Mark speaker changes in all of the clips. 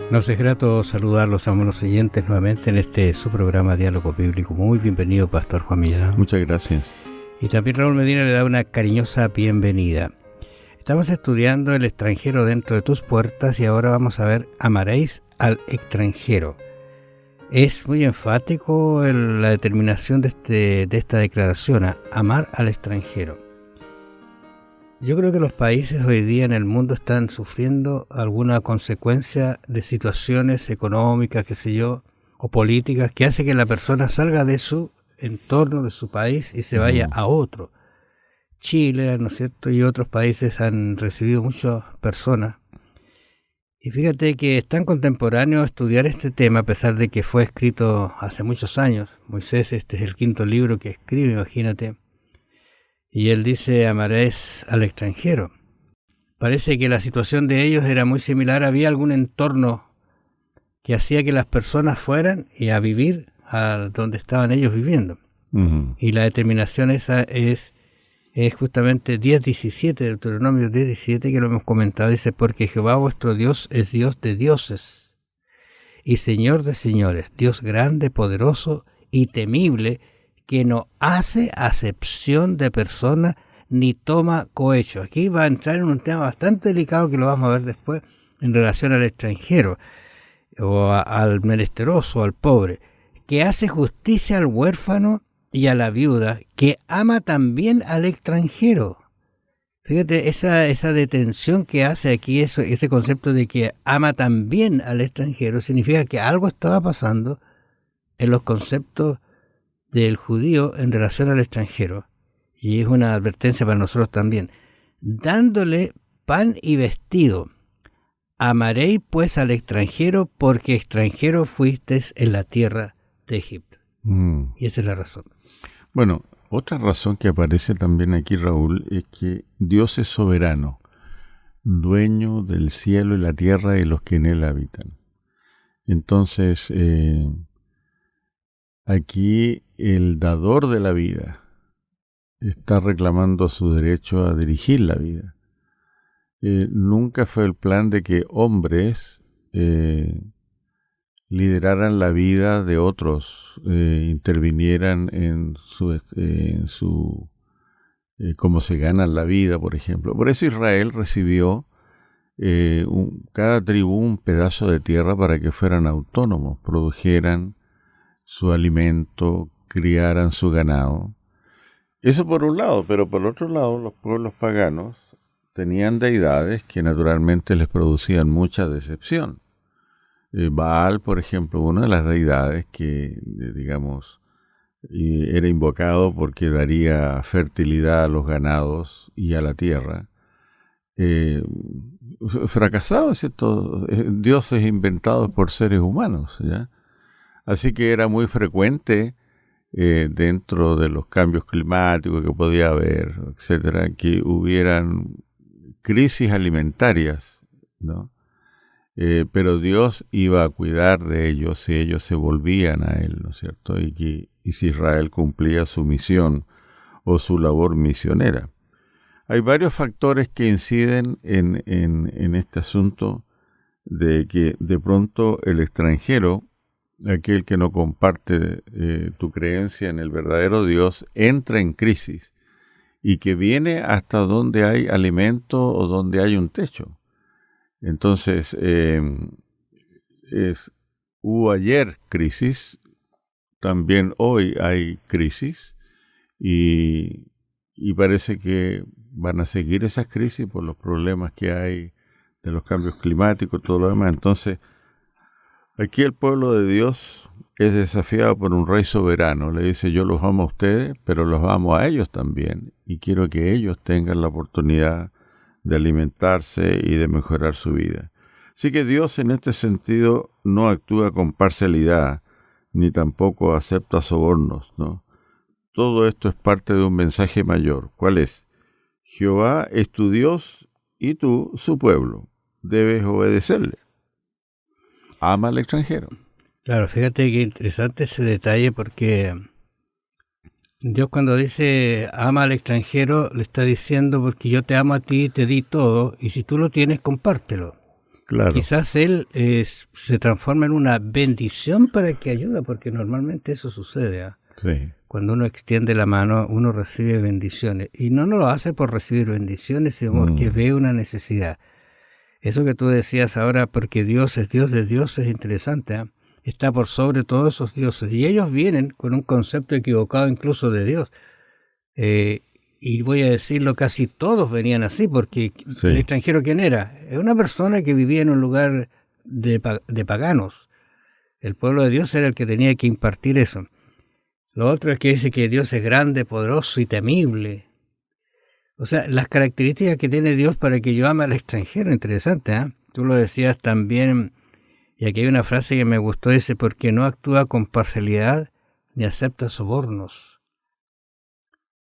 Speaker 1: Nos es grato saludarlos a los oyentes nuevamente en este su programa Diálogo Bíblico. Muy bienvenido, Pastor Juan Millán.
Speaker 2: Muchas gracias.
Speaker 1: Y también Raúl Medina le da una cariñosa bienvenida. Estamos estudiando El extranjero dentro de tus puertas y ahora vamos a ver Amaréis al extranjero. Es muy enfático la determinación de esta declaración, amar al extranjero. Yo creo que los países hoy día en el mundo están sufriendo alguna consecuencia de situaciones económicas, qué sé yo, o políticas, que hace que la persona salga de su entorno, de su país, y se vaya a otro. Chile, ¿no es cierto?, y otros países han recibido muchas personas. Y fíjate que es tan contemporáneo estudiar este tema, a pesar de que fue escrito hace muchos años. Moisés, este es el 5º libro que escribe, imagínate. Y él dice, amaréis al extranjero. Parece que la situación de ellos era muy similar. Había algún entorno que hacía que las personas fueran y a vivir a donde estaban ellos viviendo. Y la determinación esa es justamente 10:17, Deuteronomio 10:17, que lo hemos comentado. Dice, porque Jehová vuestro Dios es Dios de dioses y Señor de señores, Dios grande, poderoso y temible, que no hace acepción de personas ni toma cohecho. Aquí va a entrar en un tema bastante delicado que lo vamos a ver después en relación al extranjero o al menesteroso, al pobre, que hace justicia al huérfano y a la viuda, que ama también al extranjero. Fíjate, esa detención que hace aquí, ese concepto de que ama también al extranjero, significa que algo estaba pasando en los conceptos del judío en relación al extranjero, y es una advertencia para nosotros también. Dándole pan y vestido, amaréis pues al extranjero, porque extranjero fuisteis en la tierra de Egipto. Y esa es la razón.
Speaker 2: Bueno, otra razón que aparece también aquí, Raúl, es que Dios es soberano, dueño del cielo y la tierra y los que en él habitan. Entonces, aquí el dador de la vida está reclamando su derecho a dirigir la vida. Nunca fue el plan de que hombres lideraran la vida de otros, intervinieran en su cómo se ganan la vida, por ejemplo. Por eso Israel recibió cada tribu un pedazo de tierra para que fueran autónomos, produjeran su alimento, criaran su ganado. Eso por un lado, pero por otro lado, los pueblos paganos tenían deidades que naturalmente les producían mucha decepción. Baal, por ejemplo, una de las deidades que, digamos, era invocado porque daría fertilidad a los ganados y a la tierra, fracasaban, ¿cierto? Dioses inventados por seres humanos, ¿ya? Así que era muy frecuente dentro de los cambios climáticos que podía haber, etcétera, que hubieran crisis alimentarias, ¿no? Pero Dios iba a cuidar de ellos si ellos se volvían a Él, ¿no es cierto? Y si Israel cumplía su misión o su labor misionera. Hay varios factores que inciden en este asunto de que de pronto el extranjero, aquel que no comparte tu creencia en el verdadero Dios, entra en crisis y que viene hasta donde hay alimento o donde hay un techo. Entonces, hubo ayer crisis, también hoy hay crisis y parece que van a seguir esas crisis por los problemas que hay de los cambios climáticos, todo lo demás. Entonces, aquí el pueblo de Dios es desafiado por un rey soberano. Le dice, yo los amo a ustedes, pero los amo a ellos también. Y quiero que ellos tengan la oportunidad de alimentarse y de mejorar su vida. Así que Dios en este sentido no actúa con parcialidad, ni tampoco acepta sobornos, ¿no? Todo esto es parte de un mensaje mayor. ¿Cuál es? Jehová es tu Dios y tú, su pueblo. Debes obedecerle. Ama al extranjero.
Speaker 1: Claro, fíjate qué interesante ese detalle, porque Dios cuando dice ama al extranjero, le está diciendo porque yo te amo a ti, te di todo, y si tú lo tienes, compártelo.
Speaker 2: Claro.
Speaker 1: Quizás él se transforma en una bendición para el que ayuda, porque normalmente eso sucede, ¿eh?
Speaker 2: Sí.
Speaker 1: Cuando uno extiende la mano, uno recibe bendiciones. Y no lo hace por recibir bendiciones, sino porque ve una necesidad. Eso que tú decías ahora, porque Dios es Dios de dioses, es interesante, ¿eh? Está por sobre todos esos dioses. Y ellos vienen con un concepto equivocado incluso de Dios. Y voy a decirlo, casi todos venían así, porque
Speaker 2: Sí.
Speaker 1: el extranjero, ¿quién era? Es una persona que vivía en un lugar de paganos. El pueblo de Dios era el que tenía que impartir eso. Lo otro es que dice que Dios es grande, poderoso y temible. O sea, las características que tiene Dios para que yo ame al extranjero, interesante, ¿eh? Tú lo decías también, y aquí hay una frase que me gustó, dice, porque no actúa con parcialidad ni acepta sobornos.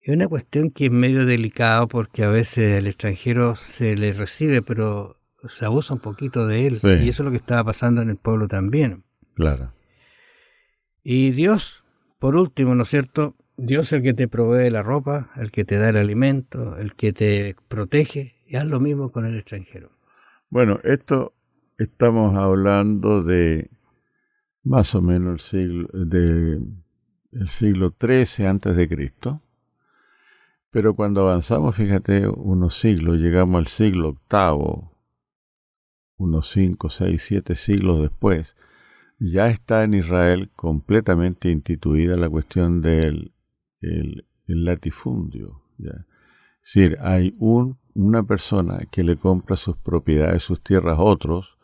Speaker 1: Es una cuestión que es medio delicada porque a veces el extranjero se le recibe, pero se abusa un poquito de él.
Speaker 2: Sí.
Speaker 1: Y eso es lo que estaba pasando en el pueblo también.
Speaker 2: Claro.
Speaker 1: Y Dios, por último, ¿no es cierto? Dios es el que te provee la ropa, el que te da el alimento, el que te protege, y haz lo mismo con el extranjero.
Speaker 2: Bueno, esto estamos hablando de más o menos el siglo XIII antes de Cristo. Pero cuando avanzamos, fíjate, unos siglos, llegamos al siglo VIII, unos 5, 6, 7 siglos después, ya está en Israel completamente instituida la cuestión del el latifundio, ¿ya? Es decir, hay una persona que le compra sus propiedades, sus tierras a otros,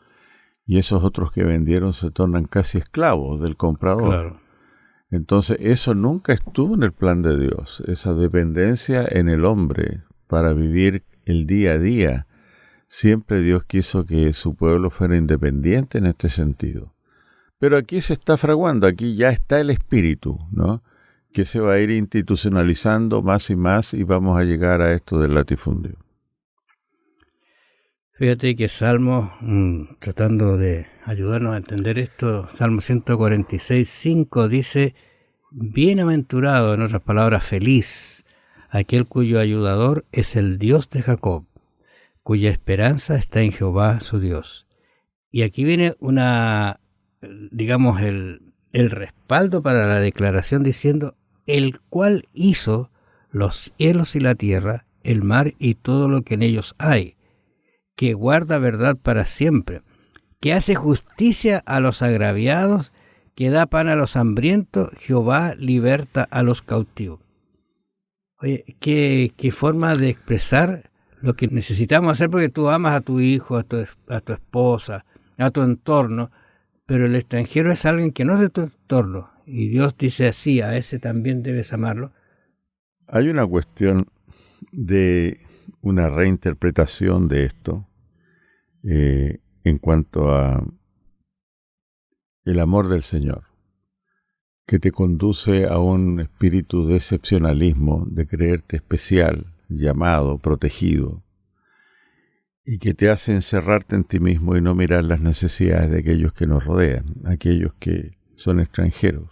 Speaker 2: y esos otros que vendieron se tornan casi esclavos del comprador.
Speaker 1: Claro.
Speaker 2: Entonces, eso nunca estuvo en el plan de Dios, esa dependencia en el hombre para vivir el día a día. Siempre Dios quiso que su pueblo fuera independiente en este sentido. Pero aquí se está fraguando, aquí ya está el espíritu, ¿no? Que se va a ir institucionalizando más y vamos a llegar a esto del latifundio.
Speaker 1: Fíjate que Salmo, tratando de ayudarnos a entender esto, Salmo 146:5 dice, bienaventurado, en otras palabras, feliz, aquel cuyo ayudador es el Dios de Jacob, cuya esperanza está en Jehová su Dios. Y aquí viene digamos, el respaldo para la declaración diciendo, el cual hizo los cielos y la tierra, el mar y todo lo que en ellos hay, que guarda verdad para siempre, que hace justicia a los agraviados, que da pan a los hambrientos, Jehová liberta a los cautivos. Oye, qué forma de expresar lo que necesitamos hacer, porque tú amas a tu hijo, a tu esposa, a tu entorno, pero el extranjero es alguien que no es de tu entorno, y Dios dice así, a ese también debes amarlo.
Speaker 2: Hay una cuestión de una reinterpretación de esto en cuanto a el amor del Señor, que te conduce a un espíritu de excepcionalismo, de creerte especial, llamado, protegido, y que te hace encerrarte en ti mismo y no mirar las necesidades de aquellos que nos rodean, aquellos que son extranjeros.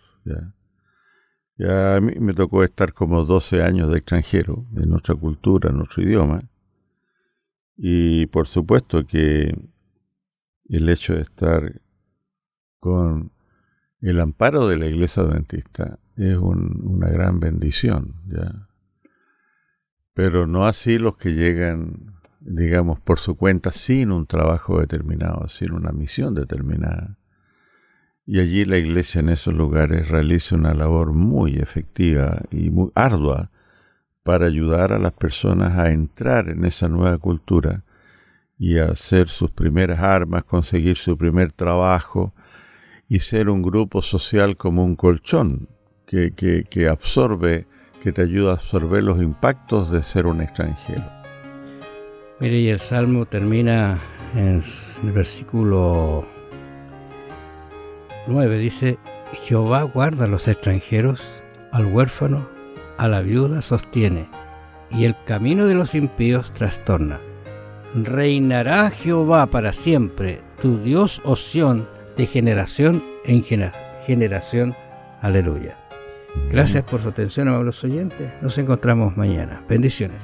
Speaker 2: Ya a mí me tocó estar como 12 años de extranjero, en nuestra cultura, en nuestro idioma, y por supuesto que el hecho de estar con el amparo de la Iglesia Adventista es una gran bendición, ¿ya? Pero no así los que llegan, digamos, por su cuenta, sin un trabajo determinado, sin una misión determinada. Y allí la Iglesia en esos lugares realiza una labor muy efectiva y muy ardua para ayudar a las personas a entrar en esa nueva cultura y a hacer sus primeras armas, conseguir su primer trabajo y ser un grupo social como un colchón que absorbe, que te ayuda a absorber los impactos de ser un extranjero.
Speaker 1: Mire, y el Salmo termina en el versículo 9, dice, Jehová guarda a los extranjeros, al huérfano, a la viuda sostiene, y el camino de los impíos trastorna. Reinará Jehová para siempre, tu Dios, oh Sión, de generación en generación. Aleluya. Gracias por su atención, amables oyentes. Nos encontramos mañana. Bendiciones.